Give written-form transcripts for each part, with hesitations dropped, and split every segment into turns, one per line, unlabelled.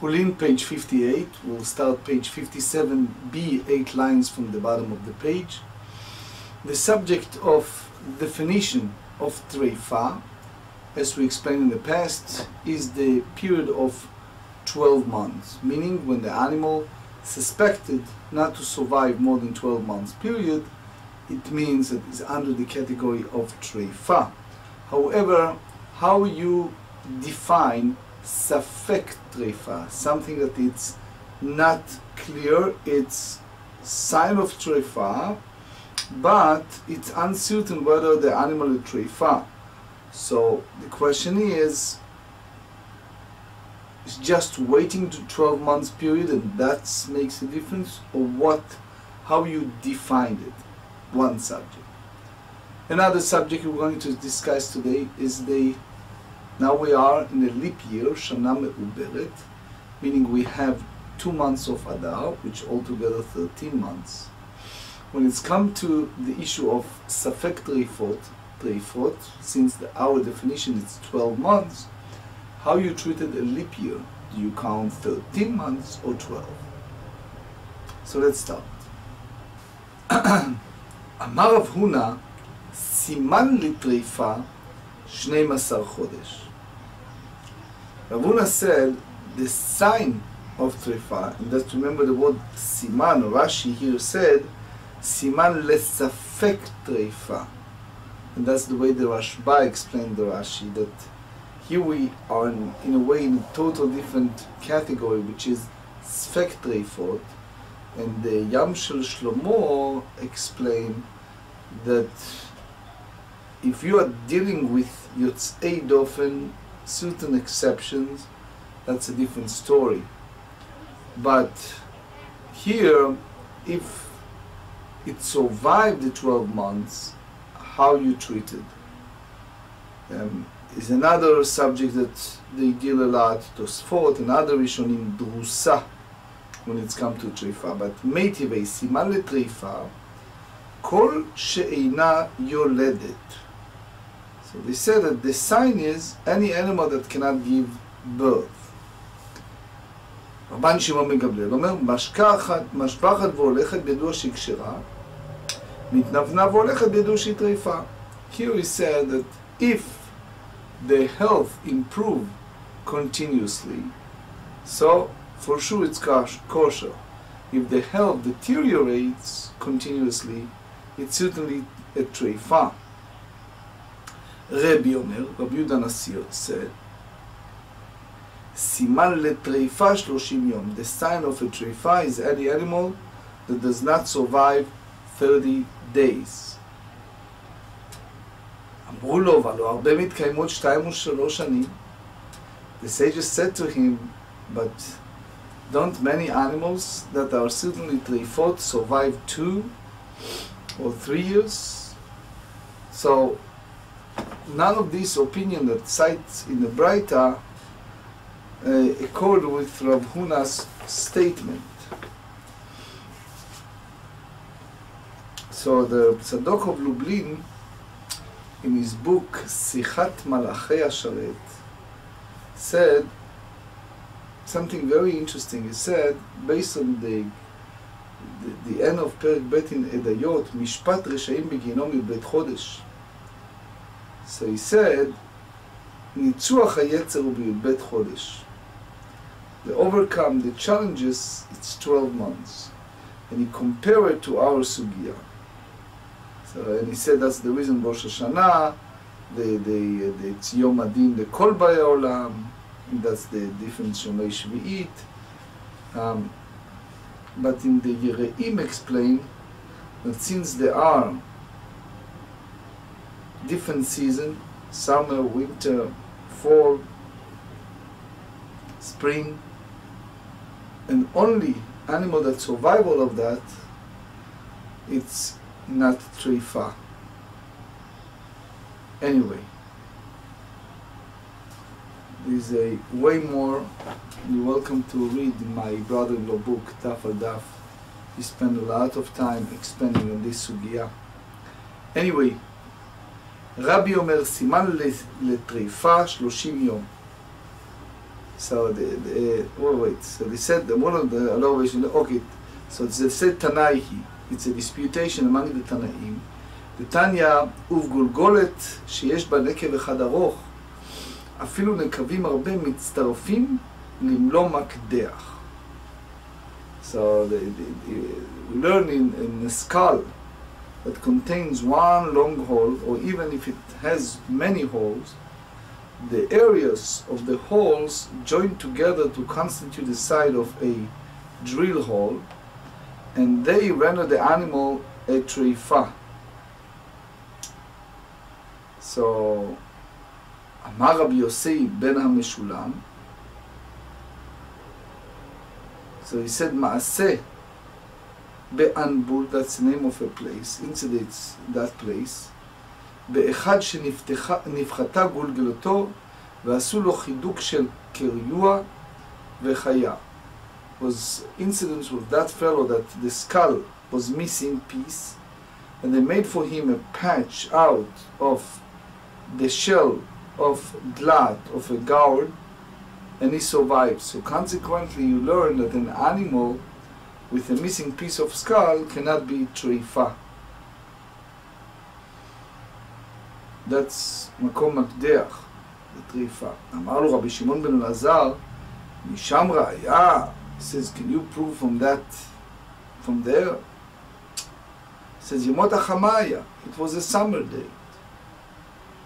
Xulin, page 58. We'll start page 57b, 8 lines from the bottom of the page. The subject of definition of treifa, as we explained in the past, is the period of 12 months, meaning when the animal suspected not to survive more than 12 months period, it means that it's under the category of treifa. However, how you define safek treifa, something that it's not clear, it's sign of treifa, but it's uncertain whether the animal is treifa. So the question is just waiting to 12 months period and that makes a difference, or what, how you defined it? One subject. Another subject we're going to discuss today is now we are in a leap year, Shana Me'uberet, meaning we have 2 months of Adar, which altogether 13 months. When it's come to the issue of Safek Treifot, since our definition is 12 months, how you treated a leap year? Do you count 13 months or 12? So let's start. אמר רב הונא, סימן לטריפה 12 חודש. Rav Huna said the sign of treifa, and just remember the word siman. Rashi here said siman lesafek treifa, and that's the way the Rashba explained the Rashi, that here we are in a way in a total different category, which is sfek treifot, and the Yam Shel Shlomo explained that if you are dealing with yotzei dofen, certain exceptions, that's a different story. But here, if it survived the 12 months, how you treat it is another subject that they deal a lot. Tosfot, another Rishonim, drusa, when it's come to treifa. But meitivei siman letreifa, kol she'eina yoledet. So they said that the sign is any animal that cannot give birth. רבן שמעון בן גמליאל אומר, משפחת והולכת בידוע שהיא כשרה, מתנוונה והולכת בידוע שהיא טריפה. Here he said that if the health improve continuously, so for sure it's kosher. If the health deteriorates continuously, it's certainly a treifa. Rabbi Dr said, סימן לטריפה 30 יום. The sign of a treifa is any animal that does not survive 30 days. אמרו לו, אבל לא הרבה מתקיימות 2 או 3 שנים. The sages said to him, but don't many animals that are certainly treifot survive 2 or 3 years? So none of these opinion that cites in the Braita accord with Rav Huna's statement. So the Tzadok of Lublin, in his book Sichat Malachei Hasharet, said something very interesting. He said, based on the end of Perek Bet in Edayot, Mishpat Reshaim Beginom Yud Bet Chodesh. So he said, Nitzuach HaYetzer Hu B'Yud Bet Chodesh. To overcome the challenges, it's 12 months. And he compared it to our Sugya. So, and he said that's the reason Rosh Hashanah, it's Yom Adin, the Kol Ba'ei Olam, and that's the difference Shomei Shvi'it. But in the Yereim explain that since there are different seasons, summer, winter, fall, spring, and only animal that survive all of that, it's not treifa. Anyway, there's a way more. You're welcome to read my brother-in-law book, Daf al Daf. He spent a lot of time expanding on this sugya. Anyway, רבי אומר, סימן לטריפה 30 יום. So so they said one of the elevation. Okay, so they said Tanaihi. It's a disputation among the Tanaim. The Tanya uvgulgolet שיש בה נקב אחד ארוך, אפילו נקבים הרבה מצטרפים למלוא מקדח. So we learn in a skull that contains one long hole, or even if it has many holes, the areas of the holes join together to constitute the side of a drill hole, and they render the animal a treifa. So, Amar Rabbi Yosei ben HaMeshulam, so he said, Maaseh be'anbul, that's the name of a place, incidents that place, באחד שנפחתה גולגלתו ועשו לו חידוק של קריוע וחיה. Was incidents with that fellow that the skull was missing piece, and they made for him a patch out of the shell of glut of a gourd, and he survived. So consequently you learn that an animal with a missing piece of skull cannot be treifa. That's מקום מקדח, לטריפה. אמר לו רבי שמעון בן אלעזר, משם ראיה. He says, can you prove from that, from there? He says, ימות החמיה, it was a summer day.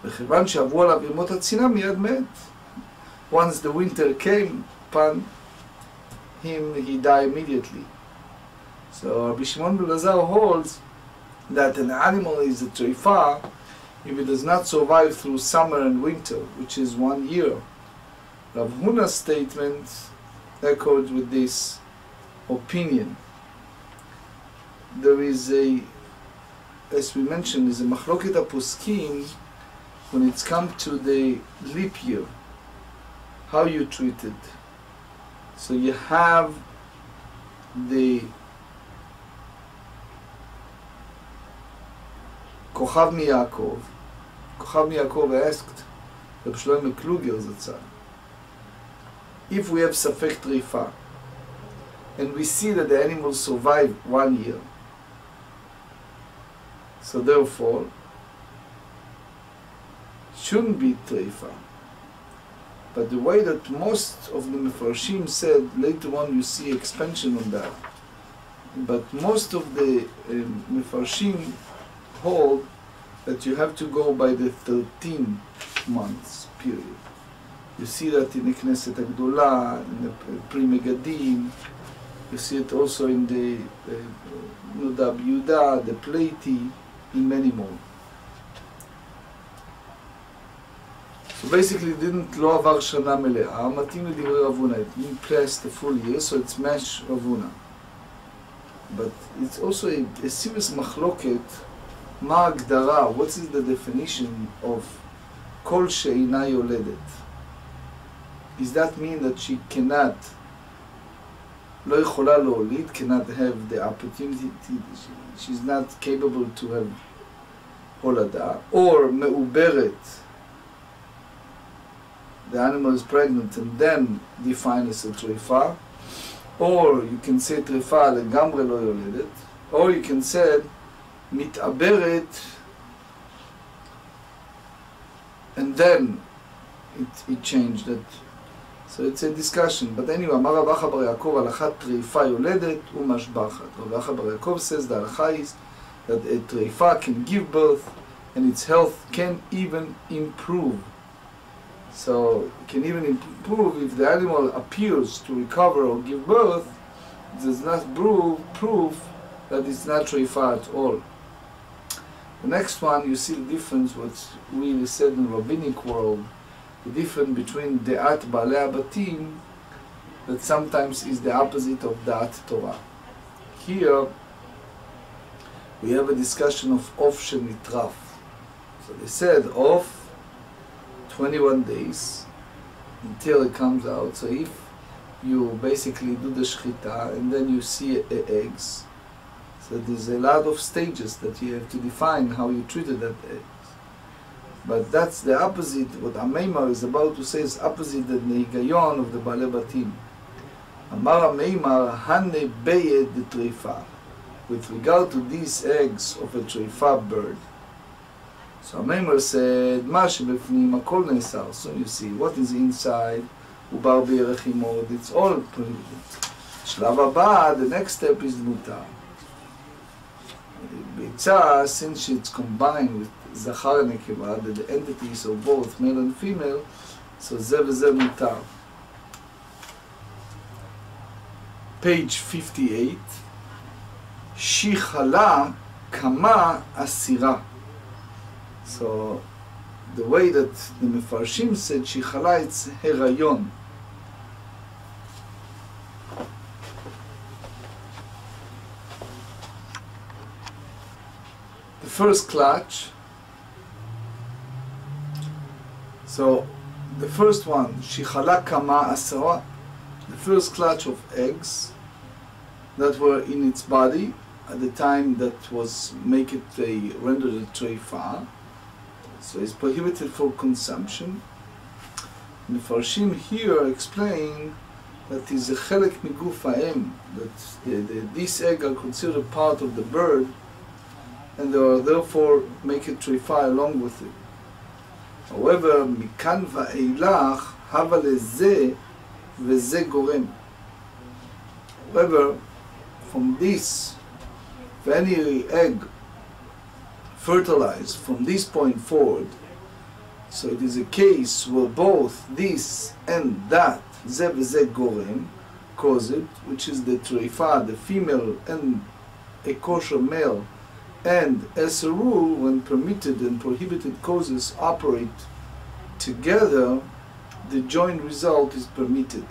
וכיוון שעברו עליו ימות הצינה מיד מת. Once the winter came upon him, he died immediately. So Rabbi Shimon ben Elazar holds that an animal is a treifa if it does not survive through summer and winter, which is 1 year. Rav Huna's statement echoed with this opinion. There is a, as we mentioned, is a machloket poskim when it's come to the leap year, how you treat it. So you have the Kochav Miyakov. Kochav Miyakov asked Reb Shlomo Kluger Zatzal, if we have Safek Treifa, and we see that the animals survive 1 year, so therefore, shouldn't be Treifa. But the way that most of the Mefarshim said, later on you see expansion on that, but most of the Mefarshim hold that you have to go by the 13 months period. You see that in the Knesset Agdola, in the Pri Megadim, you see it also in the Nodab Yudah, the Pleiti, in many more. So basically לא עבר שנה מלאה, מתאים לדברי רב הונא, it didn't pass the full year, so it's mash רב הונא. But it's also a serious מחלוקת, מה ההגדרה, what is the definition of כל שאינה יולדת? Does that mean that she cannot, לא יכולה להוליד, cannot have the opportunity, she's not capable to have הולדה, or מעוברת, the animal is pregnant and then defined as a treifa, or you can say treifa לגמרי לא יולדת, or you can say מתעברת and then it changed it. So it's a discussion. But anyway, אמר רב אחא בר יעקב, הלכת תreifa יולדת ומשבחת. רב אחא בר יעקב says the halacha is that a treifa can give birth and its health can even improve. So it can even improve if the animal appears to recover or give birth. It does not prove that it's not treifa at all. The next one, you see the difference, what's really said in rabbinic world, the difference between De'at Baalei Abatim, that sometimes is the opposite of De'at Torah. Here, we have a discussion of Of Shenitraf. So they said of 21 days until it comes out. So if you basically do the Shechita and then you see eggs, so there's a lot of stages that you have to define how you treated that eggs. But that's the opposite. What Ameimar is about to say is opposite than the higayon of the Baalei Batim. Amar Ameimar hane beyed the treifa. With regard to these eggs of a treifa bird. So Ameimar said, Ma shebefnim hakol ne'asar. So you see, what is inside? Ubar b'yerech imod. It's all prohibited. Shlav haba, the next step is mutar. Bitzah, since it's combined with Zachar and Nekeva, the entities of both male and female, so Zeh v'Zeh mutar. Page 58. Shichala kama asira. So the way that the Mefarshim said Shichala, it's herayon. The first clutch. So the first one, Shichala kama asira, the first clutch of eggs that were in its body at the time that was make it rendered a treifa. So it's prohibited for consumption. The Farshim here explain that is a chelek miguf ha'em, that this egg are considered part of the bird, and they are therefore make it treifa along with it. However, mikan va'eilach hava lezeh v'zeh gorem. However, from this, if any egg fertilized from this point forward, so it is a case where both this and that, zeh v'zeh gorem, cause it, which is the treifa, the female and a kosher male, and as a rule, when permitted and prohibited causes operate together, the joint result is permitted.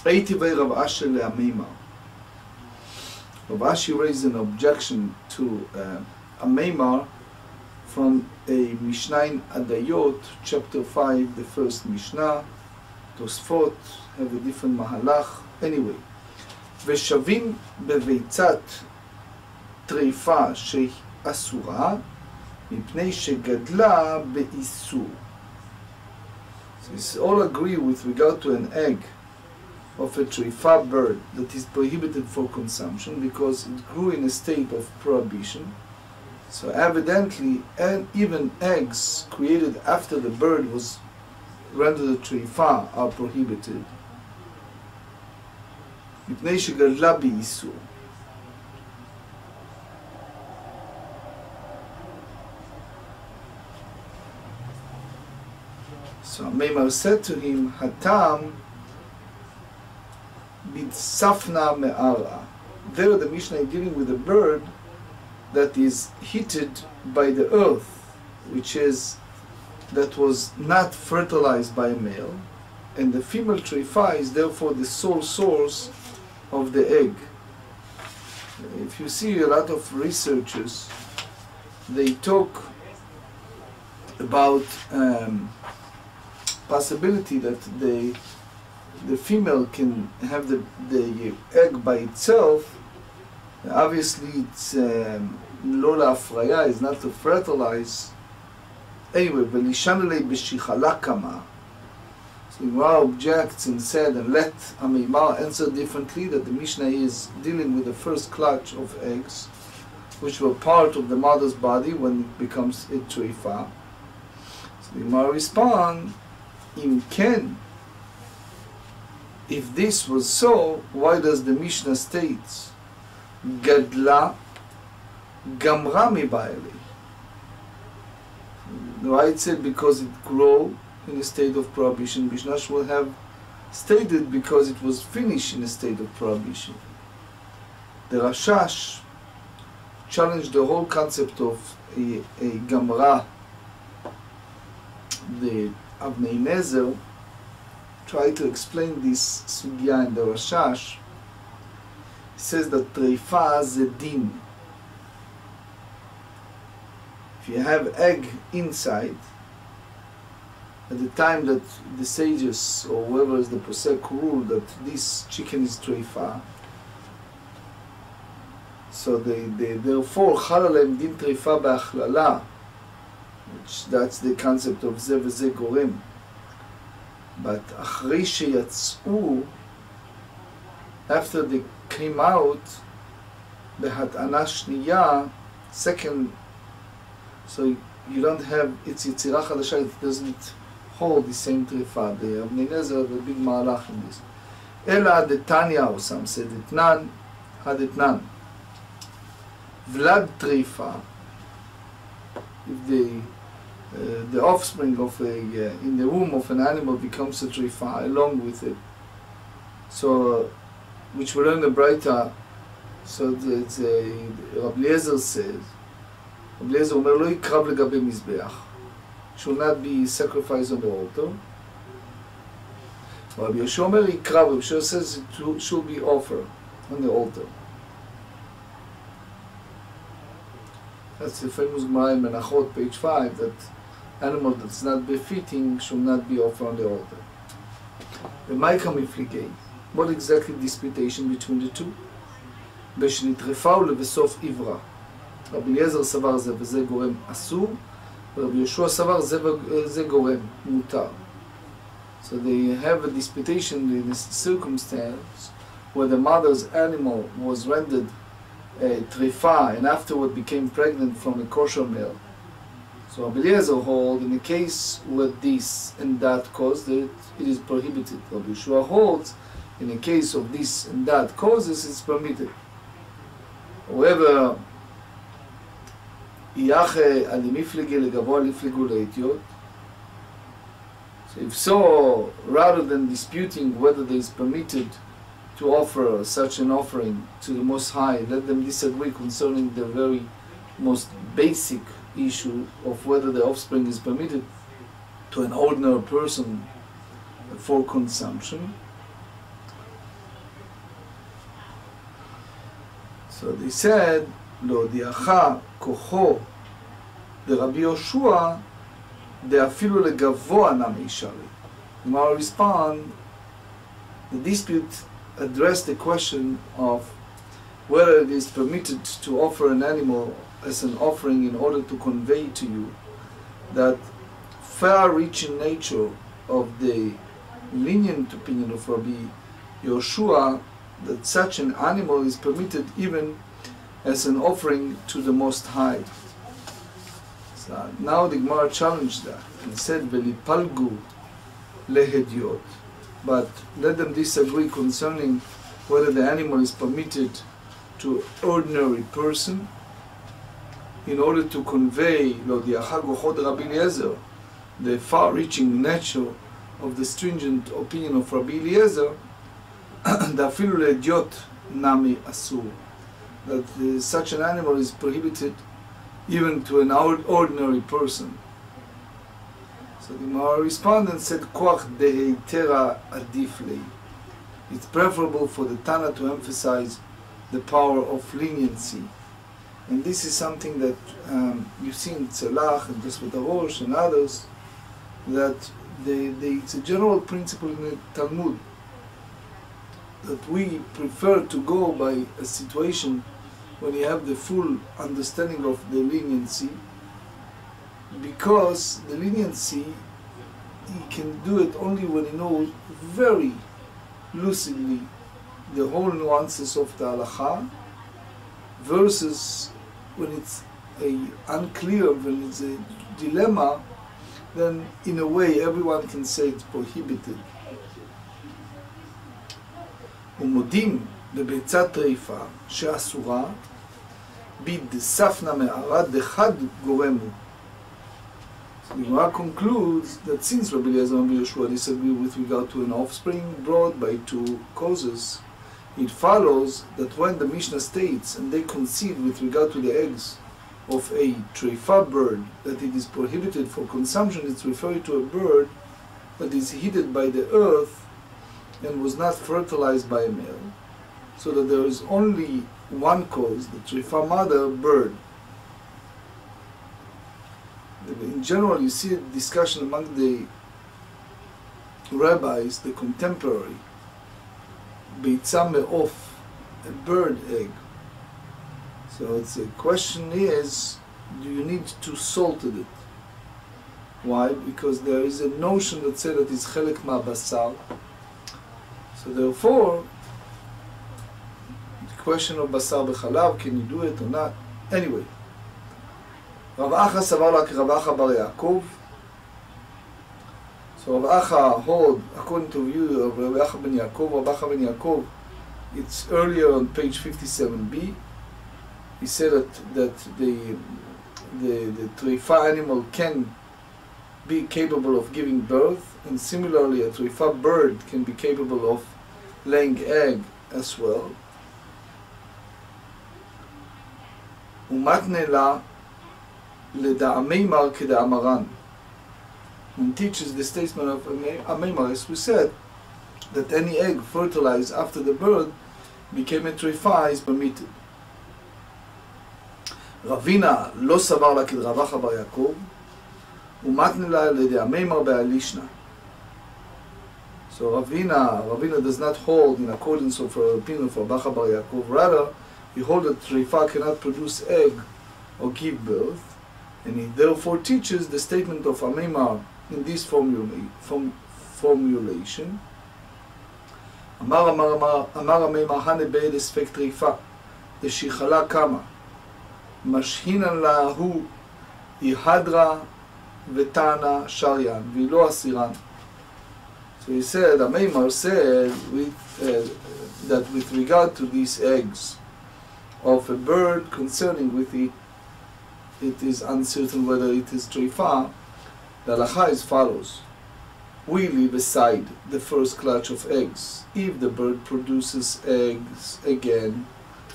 Eitivei Rav Ashi le'ameimar. Rav Ashi raised an objection to Ameimar from a Mishnah in Adayot, chapter 5, the first Mishnah. Tosfot have a different mahalach. Anyway, ושווים בביצת טריפה שהיא אסורה מפני שגדלה באיסור. So we all agree with regard to an egg of a treifa bird that is prohibited for consumption because it grew in a state of prohibition. So evidently, and even eggs created after the bird was rendered a treifa are prohibited. מפני שגדלה באיסור. So Ameimar said to him, Hatam b'tsafna me'ara. There the Mishnah is dealing with a bird that is heated by the earth, which is, that was not fertilized by a male, and the female treifa is therefore the sole source of the egg. If you see a lot of researchers, they talk about possibility that the female can have the egg by itself. Obviously it's לא להפריה, is not to fertilize. Anyway, ולשן עלי בשחלה כמה. So Gemara objects and said, and let Ameimar answer differently, that the Mishnah is dealing with the first clutch of eggs, which were part of the mother's body when it becomes a treifa. So the Gemara responds, Im ken, if this was so, why does the Mishnah states, Gadla Gamra mibayli? Why it said because it grew in a state of prohibition? Mishnah will have stated because it was finished in a state of prohibition. The Rashash challenged the whole concept of a Gamra. The Avnei Nezer tried to explain this sugya in the Rashash. He says that treifa is a din. If you have egg inside, at the time that the sages or whoever is the posek rule that this chicken is treifa, so they therefore chal aleim din treifa be'achlala, which that's the concept of זה וזה גורם. But אחרי שיצאו, after they came out, בהטענה שנייה, second, so you don't have, it's יצירה חדשה, it doesn't hold the same טריפה. The אבני נזר, the big מהלך in this. אלא דתניא, or some say דתנן, הדתנן. ולד טריפה, if the offspring of in the womb of an animal becomes a trifa along with it. So, which we learn the Braita, so it's Rabbi Eliezer says, Rabbi Eliezer אומר לא יקרב לגבי מזבח, should not be sacrificed on the altar. Rabbi Yeshua אומר יקרב, Rabbi Yeshua says it should be offered on the altar. That's the famous Gemara in Menachot, page 5, that animal that's not befitting should not be offered on the altar. What exactly disputation between the two? בשנטרפה ולבסוף עברה. רבי אליעזר סבר זה וזה גורם אסור, ורבי יהושע סבר זה גורם מותר. So they have a disputation in this circumstance where the mother's animal was rendered a trifa and afterward became pregnant from a kosher male. So Rabbi Eliezer holds in a case where this and that caused it, it is prohibited. Rabbi Yeshua holds in a case of this and that causes, it's permitted. However, so if so, rather than disputing whether it is permitted to offer such an offering to the Most High, let them disagree concerning the very most basic issue of whether the offspring is permitted to an ordinary person for consumption. So they said, להודיעך כוחו דרבי יהושע דאפילו לגבוה נמי שרי. Gemara respond, the dispute addressed the question of whether it is permitted to offer an animal as an offering in order to convey to you that far-reaching nature of the lenient opinion of Rabbi Yehoshua, that such an animal is permitted even as an offering to the Most High. So now the Gemara challenged that and said, "Velipalgu lehediot," but let them disagree concerning whether the animal is permitted to ordinary person in order to convey Rabbi Eliezer, the far-reaching nature of the stringent opinion of Rabbi Eliezer, that such an animal is prohibited even to an ordinary person. So the Gemara respondent said, "Koach deheitera adiflei." It's preferable for the Tana to emphasize the power of leniency. And this is something that you see in Tzalach and Tosfot Arosh and others, that it's a general principle in the Talmud, that we prefer to go by a situation when you have the full understanding of the leniency, because the leniency, he can do it only when he knows very lucidly the whole nuances of the halacha, versus when it's unclear, when it's a dilemma, then in a way everyone can say it's prohibited. ומודים בביצת טריפה שאסורה בדספנה מערה דחד גורמו. So the Gemara concludes that since Rabbi Eliezer and Rabbi Yehoshua disagree with regard to an offspring brought by two causes, it follows that when the Mishnah states, and they concede with regard to the eggs of a treifa bird, that it is prohibited for consumption, it's referring to a bird that is heated by the earth and was not fertilized by a male, so that there is only one cause, the treifa mother bird. In general, you see a discussion among the rabbis, the contemporary, beitzah me'of, a bird egg. So the question is, do you need to salt it? Why? Because there is a notion that says that it's chelek ma'basar. So therefore, the question of basar b'chalav, can you do it or not? Anyway, Rav Acha savar like Rav Acha bar Yaakov. So Rav Acha hold, according to view of Rav Acha ben Yaakov, Rav Acha ben Yaakov, it's earlier on page 57b. He said that the treifa animal can be capable of giving birth, and similarly a treifa bird can be capable of laying egg as well. Umatne la leda'ameimar keda'amaran, and teaches the statement of Ameimar, as we said, that any egg fertilized after the bird became a treifa is permitted. Ravina lo savar la kid Rav Acha bar Yaakov, umatne la leda'ameimar be'alishna. So Ravina does not hold in accordance with the opinion of Rav Acha bar Yaakov. Rather, he holds that treifa cannot produce egg or give birth, and he therefore teaches the statement of Ameimar in this formulation. Amar Ameimar hane be'ed esfek treifa, the shichala kama, mashhinan lahu ihadra vetana sharyan, v'lo asiran. So he said, Ameimar said that with regard to these eggs of a bird concerning with it is uncertain whether it is treifa, the halacha is follows. We leave aside the first clutch of eggs. If the bird produces eggs again,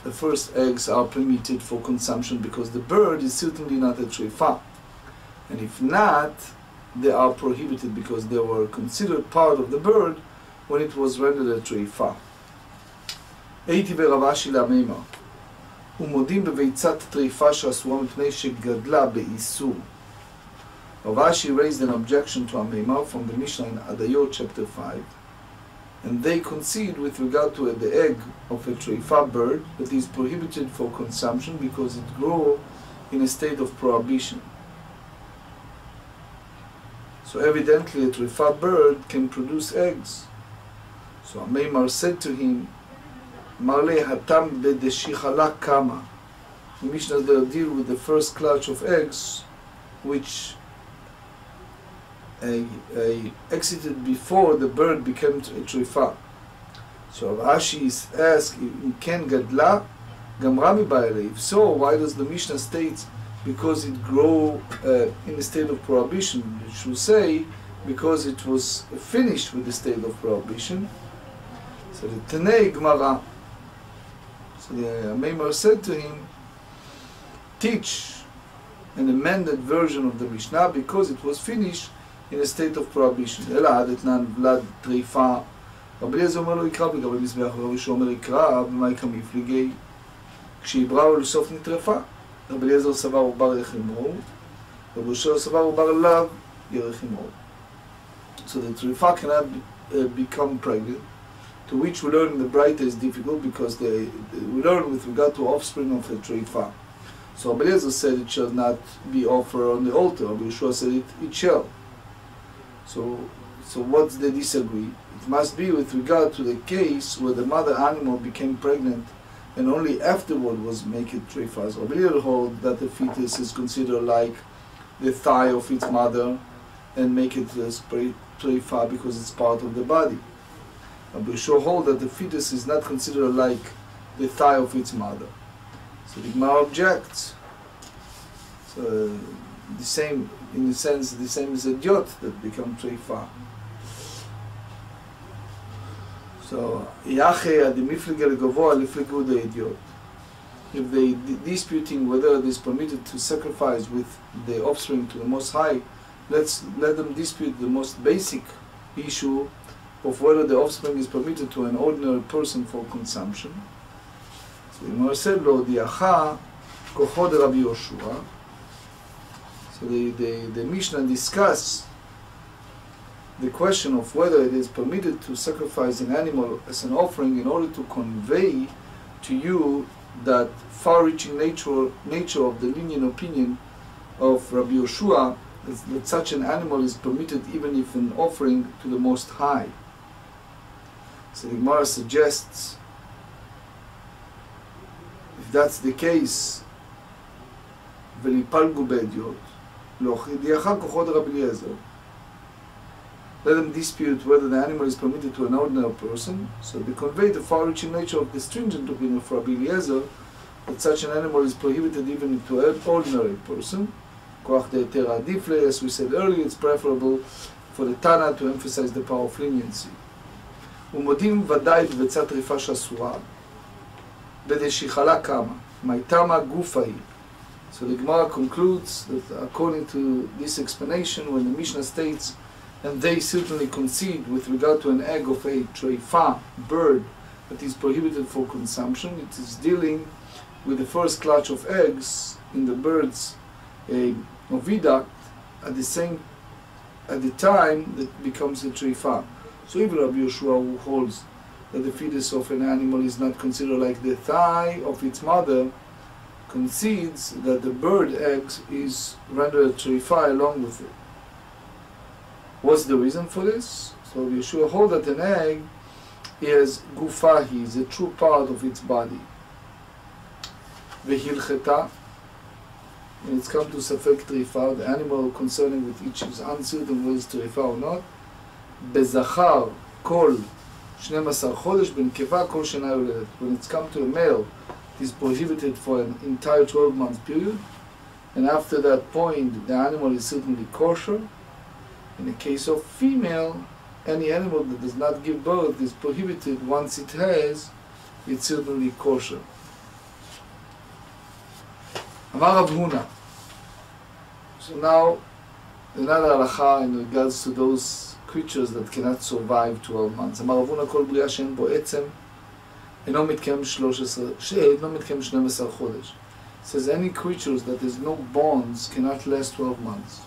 the first eggs are permitted for consumption because the bird is certainly not a treifa. And if not, they are prohibited because they were considered part of the bird when it was rendered a treifa. Eiti ורב אשי לאמיימר, ומודים בביצת טריפה שאסורה מפני שגדלה באיסור. Rav Ashi raised an objection to Ameimar from the Mishnah in Adayot chapter 5, and they concede with regard to the egg of a treifa bird that is prohibited for consumption because it grows in a state of prohibition. So evidently a treifa bird can produce eggs. So Ameimar said to him, Marle hatam bedeshichala kama. The Mishnah there deal with the first clutch of eggs, which exited before the bird became a treifa. So Rashi is asked, can gadla gamra mibayale? If so, why does the Mishnah state because it grew in a state of prohibition? It should say because it was finished with the state of prohibition. So the Tanei Gemara. So the Ameimar said to him, teach an amended version of the Mishnah because it was finished in a state of prohibition. אלא עד אתנן ולד טריפה. רבי אליעזר אומר לו יקרא בגבי מזבח, ורבי יהושע אומר יקרא במאי כמפליגי. כשיבראו לסוף נטרפה. רבי אליעזר סבר עובר ירך אמרו, רבי יהושע סבר עובר לאו ירך אמרו. So the treifa cannot become pregnant, to which we learn in the Braita is difficult because we learn with regard to offspring of a treifa. So Rabbi Eliezer said it shall not be offered on the altar. Rabbi Yeshua said it shall. So what's the disagree? It must be with regard to the case where the mother animal became pregnant and only afterward was make it treifa. So Rabbi Eliezer holds that the fetus is considered like the thigh of its mother and make it treifa because it's part of the body. Rabbi Yeshua holds that the fetus is not considered like the thigh of its mother. So the Gemara objects. So the same, in a sense, the same as a diot that become treifa. So yache ad mifliga legovoa lifligu de idiot. If they disputing whether it is permitted to sacrifice with the offspring to the Most High, let them dispute the most basic issue of whether the offspring is permitted to an ordinary person for consumption. So Gemara said lo diacha kocho de Rabbi Yoshua. So the Mishnah discuss the question of whether it is permitted to sacrifice an animal as an offering in order to convey to you that far-reaching nature of the lenient opinion of Rabbi Yoshua that such an animal is permitted even if an offering to the Most High. So the Gemara suggests, if that's the case, ולפלגו בעדיות, להוכיח כוחות רבי אליעזר. Let them dispute whether the animal is permitted to an ordinary person, so they convey the far-reaching nature of the stringent opinion of Rabbi Eliezer that such an animal is prohibited even to an ordinary person. Koach dietary adifle, as we said earlier, it's preferable for the Tana to emphasize the power of leniency. ומודים ודאי בביצה טריפה שאסורה, בדשיחלה כמה, מייתמה גופה היא. So the Gemara concludes that according to this explanation, when the Mishnah states, and they certainly concede with regard to an egg of a treifa, bird, that is prohibited for consumption, it is dealing with the first clutch of eggs in the bird's oviduct at the time that becomes a treifa. So even Rabbi Yoshua, who holds that the fetus of an animal is not considered like the thigh of its mother, concedes that the bird eggs is rendered a treifa along with it. What's the reason for this? So Yeshua holds that an egg is gufahi, is a true part of its body. Vehilcheta, when it's come to safek treifa, the animal concerning with which is uncertain whether it's treifa or not. Bezachar kol 12 chodesh, benekeva kol shena yoledet. When it's come to a male, it is prohibited for an entire 12-month period, and after that point, the animal is certainly kosher. In the case of female, any animal that does not give birth is prohibited. Once it has, it's certainly kosher. Amar Rav Huna. So now, another halacha in regards to those creatures that cannot survive 12 months. Amar Rav Huna kol bria she'en bo etzem אינו מתקיים 12 חודש. It says any creatures that has no bonds cannot last 12 months.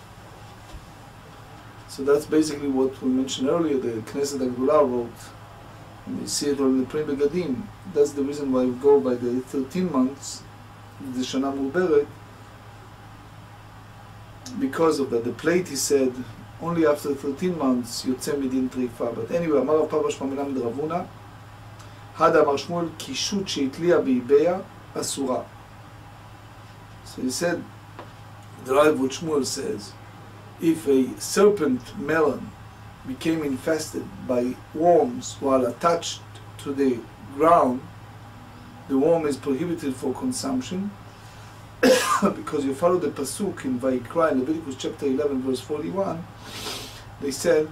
So that's basically what we mentioned earlier, the Knesset Agdula wrote, and you see it on the Pri Begadim. That's the reason why we go by the 13 months, the Shana Muberet, because of that. The plate, he said, only after 13 months, יוצא מדין טריפה. But anyway, אמר רב פאבא שמע מינם דרב הונא, had אמר שמואל קישוט שהתליה באיביה אסורה. So he said, the Rav what Shmuel says, if a serpent melon became infested by worms while attached to the ground, the worm is prohibited for consumption because you follow the pasuk in Vayikra in Leviticus chapter 11 verse 41. They said,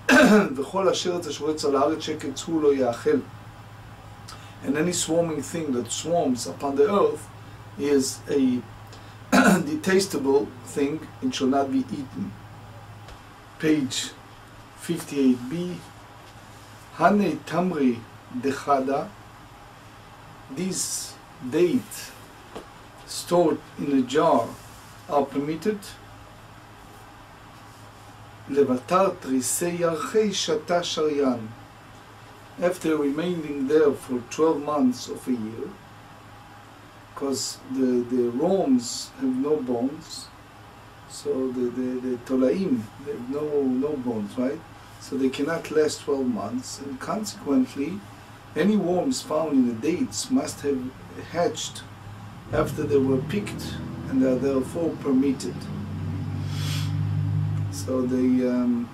"V'chol asher tashvoretz al haaretz sheketz hu lo ya'achel." And any swarming thing that swarms upon the earth is a detestable thing and shall not be eaten. Page 58b. Hane tamri dechada. These dates stored in a jar are permitted. Levatar trisei yarchei shata sharyan. After remaining there for 12 months of a year, because the worms have no bones, so the tolaim, they have no bones, right? So they cannot last 12 months, and consequently, any worms found in the dates must have hatched after they were picked, and they are therefore permitted. So the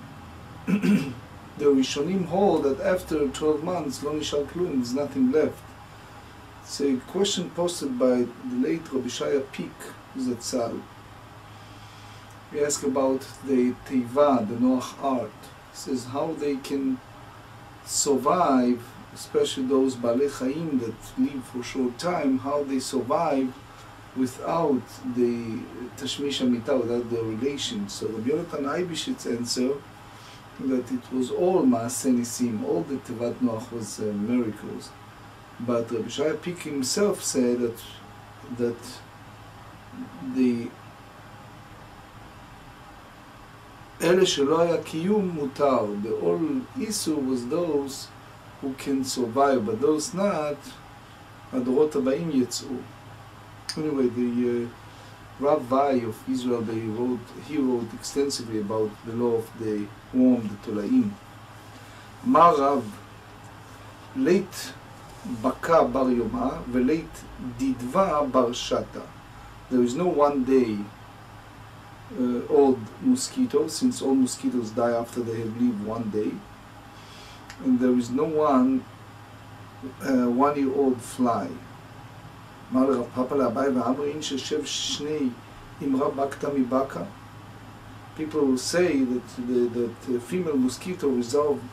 Rishonim hold that after 12 months, lo nishar klum, there's nothing left. It's a question posted by the late Rabbi Shaya Peak, Zatzal. We ask about the Teiva, the Noach art. It says how they can survive, especially those Balei Chaim that live for a short time, how they survive without the Tashmish Amitah, without the relation. So Rabbi Yonatan Eibishit's answer that it was all Maaseh Nisim, all the Tevat Noach was miracles. But Rabbi Shaya Peak himself said that the Ele shelo haya kiyum mutar, the all Isur was those who can survive, but those not, הדורות הבאים יצאו. Anyway, Rabbi of Israel, he wrote extensively about the law of the worm, the tolaim. Marav, late baka bar yoma, velate didva bar shata. There is no one day old mosquito, since all mosquitoes die after they have lived one day, and there is no one 1-year-old fly. People will say that the female mosquito resolved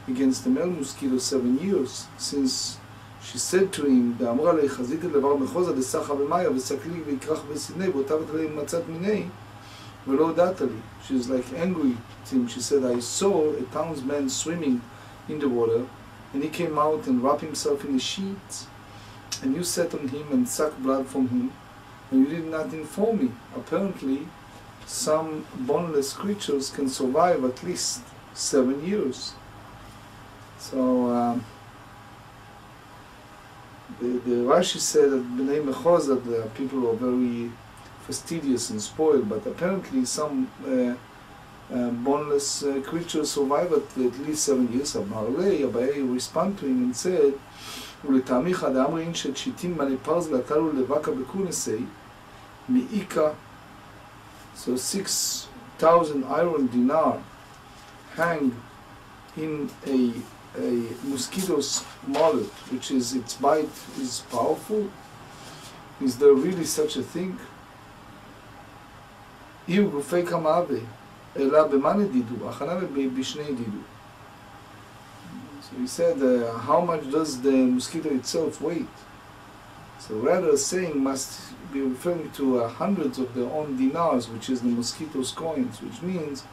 against the male mosquito 7 years, since she said to him, she's like angry at him. She said, I saw a townsman swimming in the water, and he came out and wrapped himself in a sheet, and you sat on him and sucked blood from him, and you did not inform me. Apparently, some boneless creatures can survive at least 7 years. So the Rashi said that B'nai Mechos, that the people are very fastidious and spoiled, but apparently some boneless creatures survive at least 7 years. Abaye responded to him and said, "Uletamicha de'amrin shechitin mani parz latalu levaka bekunesei miika." So 6,000 iron dinar hang in a mosquito's mallet, which is, its bite is powerful. Is there really such a thing? So he said, how much does the mosquito itself weigh? So rather saying must be referring to hundreds of their own dinars, which is the mosquito's coins, which means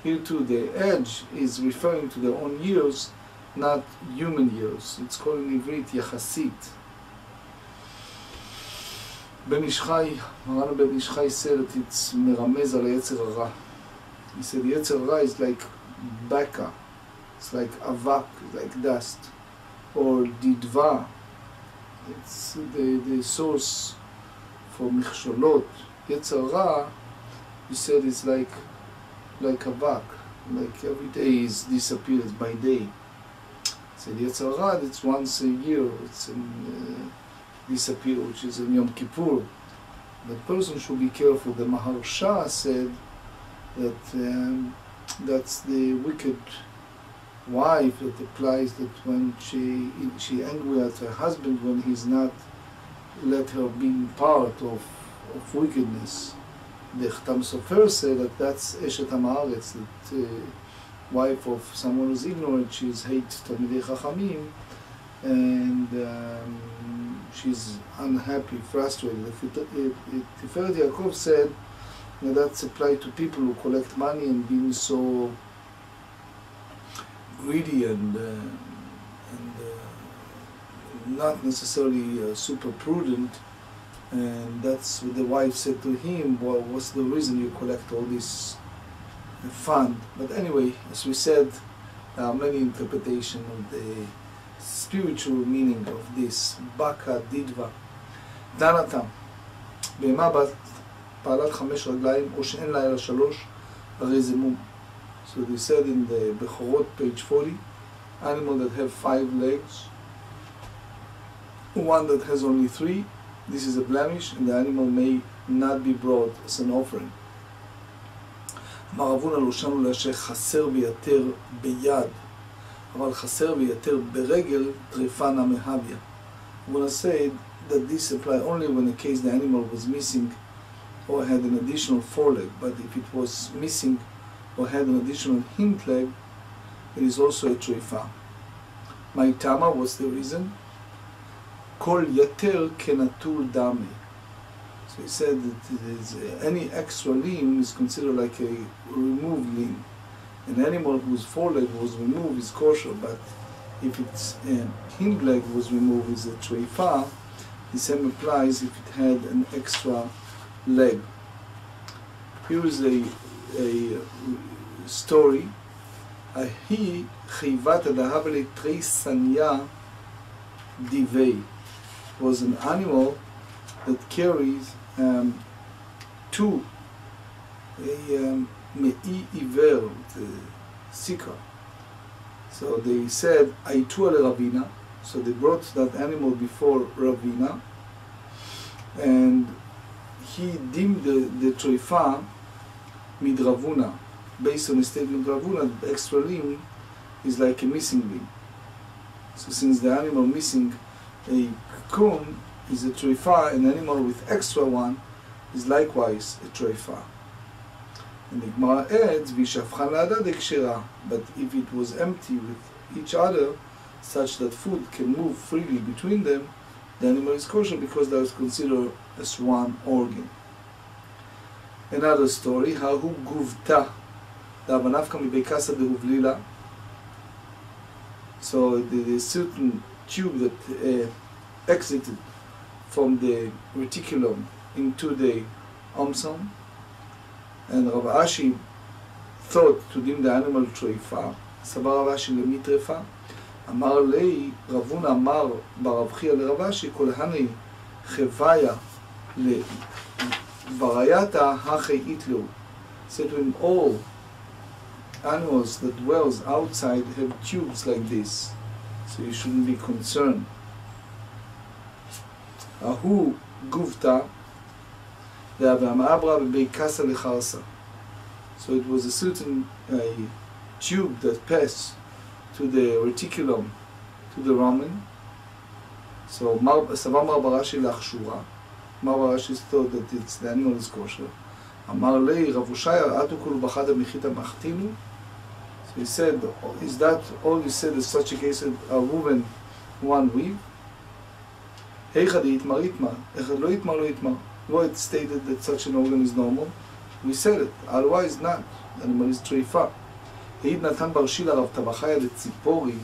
here too the edge is referring to their own years, not human years. It's called in Ivrit Yachasit. Ben Ishchai, Maran Ben Ishchai said that it's meramez al yetzer hara. He said yetzer hara is like baka, it's like avak, like dust, or didva. It's the source for michsholot. Yetzer hara, he said, is like avak, like every day is disappears by day. So yetzer hara, it's once a year, it's in disappear, which is in Yom Kippur. The person should be careful. The Maharsha said that that's the wicked wife that applies, that when she angry at her husband when he's not let her be part of wickedness. The Chtam Sofer said that that's Eshet HaMaaretz, that wife of someone who's ignorant, she's hate Talmidei Chachamim, and she's unhappy, frustrated. Tiferet Yaakov said that that's applied to people who collect money and being so greedy and not necessarily super prudent. And that's what the wife said to him, well, what's the reason you collect all this fund? But anyway, as we said, there are many interpretations of the spiritual meaning of this. Baka, didva. דנתם, בהמה בעלת 5 רגליים, או שאין לה אלא 3, הרי זה מום. So they said in the Bechorot, page 40, animal that have 5 legs, one that has only 3, this is a blemish, and the animal may not be brought as an offering. אמר רב הונא לא שמענו לה שחסר ויתר ביד, אבל חסר ויתר ברגל טרפה נא מהביא. רב הונא said that this applied only when the case the animal was missing or had an additional foreleg, but if it was missing or had an additional hind leg, it is also a treifa. My tama, what's the reason? Kol yater kenatul dame. So he said that any extra limb is considered like a removed limb. An animal whose foreleg was removed is kosher, but if its hind leg was removed, is a treifa. The same applies if it had an extra leg. Here is a story. Ahi chivat adahaveli trei sanya divei was an animal that carries to a me'i iver, the sikra. So they said, Aitu ale Ravina. So they brought that animal before Ravina, and he deemed the treifa midravuna, based on the statement Ravuna, the extra limb is like a missing limb. So since the animal missing a cocoon is a treifa, an animal with extra one is likewise a treifa. And the Gemara adds, V'shafchan la'ada dekshera, but if it was empty with each other, such that food can move freely between them, the animal is kosher because that is considered as one organ. Another story, Hahu guvta, Davanafka mibekasa dehuvlila. So the certain tube that exited from the reticulum into the omsom, and Rav Ashi thought to deem the animal treifa. סבר רב אשי למי טרפה? אמר לי, רבונה אמר ברב חייא לרב אשי, כל הני חוויה לברייתא הכי איתלו. Said to him, all animals that dwells outside have tubes like this, so you shouldn't be concerned. Ahu guvta, והמעברה בביקסה לחרסה. So it was a certain tube that passed to the reticulum, to the ramen. So סבר מר ברש"י לאחשורה. מר ברש"י thought that the animal is kosher. אמר לי רב אושייר, אתו כולו בחד המחיתא מחתינו. So he said, is that all you said is such a case a woven one weave? היכא דאיתמר איתמר, איך לא איתמר לא איתמר. Well, it stated that such an organ is normal. We said it, otherwise not. The animal is treifa. העיד נתן ברש"י לרב טבחיה לציפורי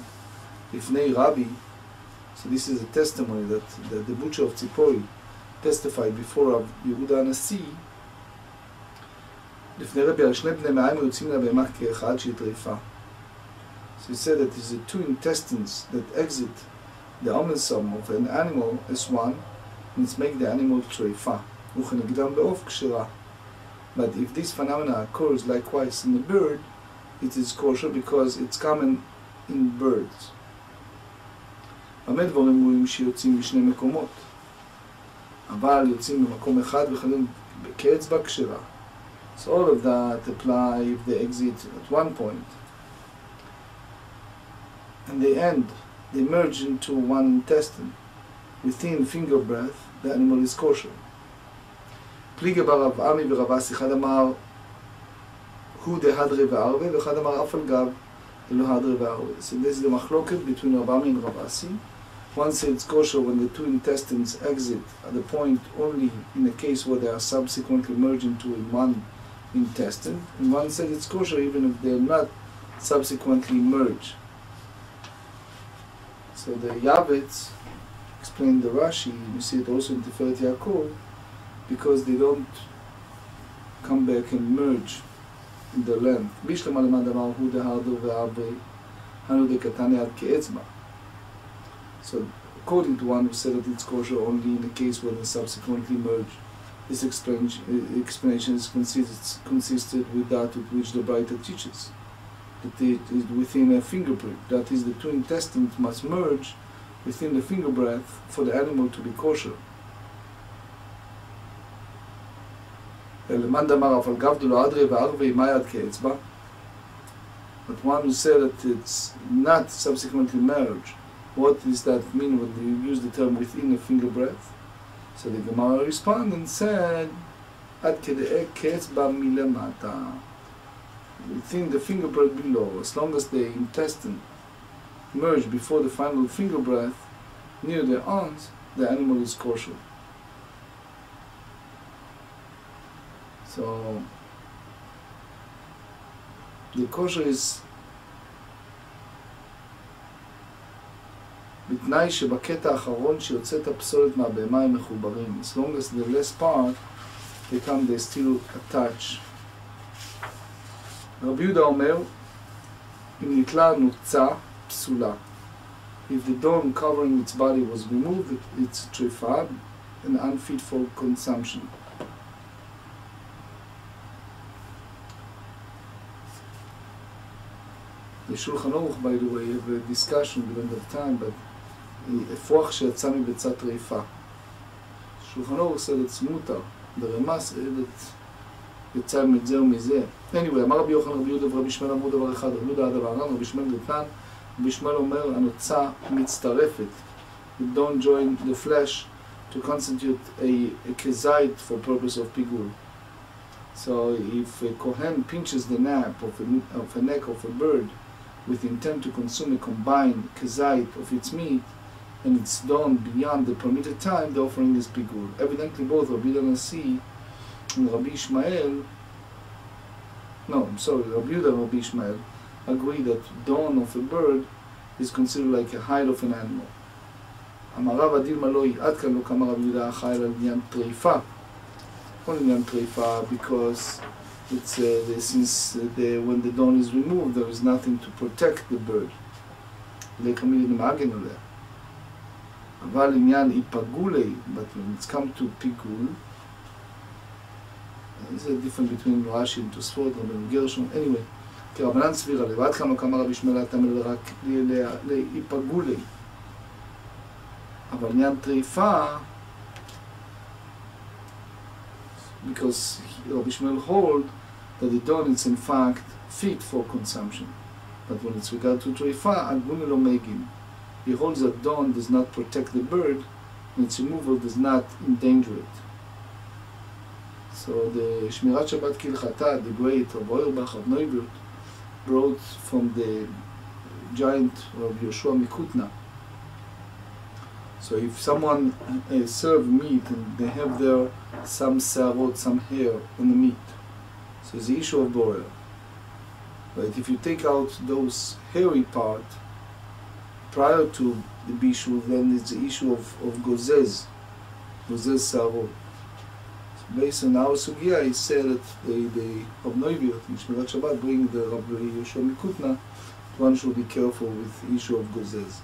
לפני רבי. So this is a testimony that the butcher of Tzipori testified before Rav Yehuda הנשיא. לפני רבי על שני בני מעיים יוצאים לבהמה כאחד שהיא טריפה. So he said that it is the two intestines that exit the omensum of an animal as one, and it's make the animal treifa. וכנגדם בעוף כשרה. But if this phenomena occurs likewise in the bird, it is kosher because it's common in birds. במה דברים רואים שיוצאים משני מקומות? אבל יוצאים במקום אחד וחלים כאצבע כשרה. So all of that apply if they exit at one point. And they end, they merge into one intestine. Within finger breath, the animal is kosher. פליגה ברב עמי ורב אסי, אחד אמר הוא דהדרי וערבי, ואחד אמר אף על גב דלא הדרי וערבי. So this is the מחלוקת between רב עמי and רב אסי. One says it's kosher when the two intestines exit at the point only in the case where they are subsequently merged into one intestine, and one said it's kosher even if they are not subsequently merged. So the Yavitz explained the Rashi, you see it also in Tiferet Yaakov, because they don't come back and merge in the length. Bishlema למד אמר הוא דהרדו וערבי, הנו דקטני עד כאצבע. So according to one who said that it's kosher only in the case where they subsequently merge, this explanation is consisted with that with which the Braita teaches, that it is within a finger breath, that is, the two intestines must merge within the finger breath for the animal to be kosher. למאן דאמר אף על גב דלא אדרי וערבי מה יד כאצבע? But one who said that it's not subsequently merged, what does that mean when you use the term within a finger breath? So the Gemara responded and said, עד כדאי כאצבע מלמטה, within the finger breath below, as long as the intestine merge before the final finger breath near the arms, the animal is kosher. So the kosher is בתנאי שבקטע האחרון שיוצאת הפסולת מהבהמה הם מחוברים. As long as the last part they still attached. רבי יהודה אומר, אם נתלה נוצה פסולה. If the dome covering its body was removed, it's treifa and unfit for consumption. The Shulchan Aruch, by the way, have a discussion during that time, but אפרוח שיצא מביצה טריפה. שולחן ארוך said it's מותר. The Rama said that יצא מזה ומזה. Anyway, אמר רבי יוחנן רבי יהודה ורבי שמואל אמרו דבר אחד, רבי יהודה הדבר ענן, רבי שמואל דתן, רבי שמואל אומר, הנוצה מצטרפת. You don't join the flesh to constitute a kezait for purpose of pigul. So if a kohen pinches the neck of a neck of a bird with intent to consume a combined kezait of its meat, and it's done beyond the permitted time, the offering is pigul. Evidently both Rabbi Dr and Rabbi Ishmael, Rabbi Yehuda and Rabbi Ishmael agree that dawn of a bird is considered like a hide of an animal. אמר רב הדילמה לא עד כאן לא כמה רבי יהודה החייל על עניין טריפה. On עניין טריפה, because it's when the dawn is removed, there is nothing to protect the bird. לקמיד למאגן עליה. אבל עניין איפגולי, but when it's come to פיגול, there's a difference between רש"י and תוספות, רבן גרשון, anyway, כי רבנן סבירה לבד כאן לא כמה רבי שמואל התאמר רק לאיפגולי. אבל עניין טריפה, because Rabbi Shmuel hold that the dawn is in fact fit for consumption. But when it's regard to treifa, agune lo megin. He holds that dawn does not protect the bird, and its removal does not endanger it. So the Shmirat Shabbat Kilchata, the great Rabbi Auerbach of Neuburg, brought from the giant of Yoshua Mikutna. So if someone serve meat and they have there some sarot, some hair on the meat, so it's the issue of borer. But if you take out those hairy part prior to the bishul, then it's the issue of gozez sarot. So based on our sugya, he said that the Obnoiviyot in Shmirat Shabbat bring the Rabbi Yoshua Mikutna, one should be careful with the issue of gozez.